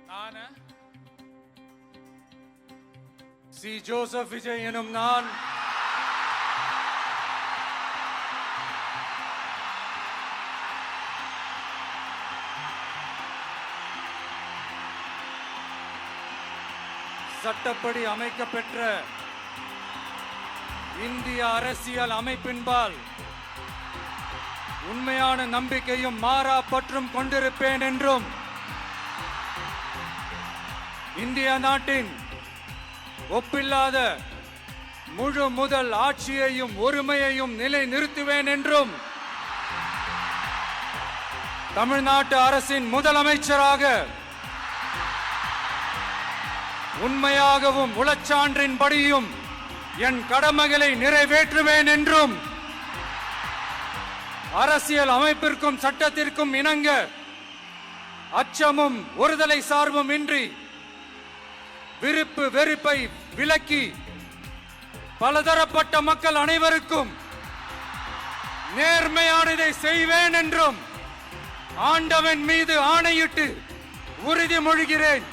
நான் C. Joseph Vijay எனும் நான் சட்டப்படி அமைக்கப்பெற்ற இந்திய அரசியல் அமைப்பின்பால் உண்மையான நம்பிக்கையும் மாறா பற்றும் கொண்டிருப்பேன் என்றும் இந்திய நாட்டின் ஒப்பில்லாத முழு முதல் ஆட்சியையும் ஒருமையையும் நிலை நிறுத்துவேன் என்றும் தமிழ்நாட்டு அரசின் முதலமைச்சராக உண்மையாகவும் உளச்சான்றின்படியும் என் கடமைகளை நிறைவேற்றுவேன் என்றும் அரசியல் அமைப்பிற்கும் சட்டத்திற்கும் இணங்க அச்சமும் ஒருதலை சார்பும் இன்றி விருப்பு வெறுப்பை விலக்கி பலதரப்பட்ட மக்கள் அனைவருக்கும் நேர்மையானதை செய்வேன் என்றும் ஆண்டவன் மீது ஆணையிட்டு உறுதிமொழிகிறேன்.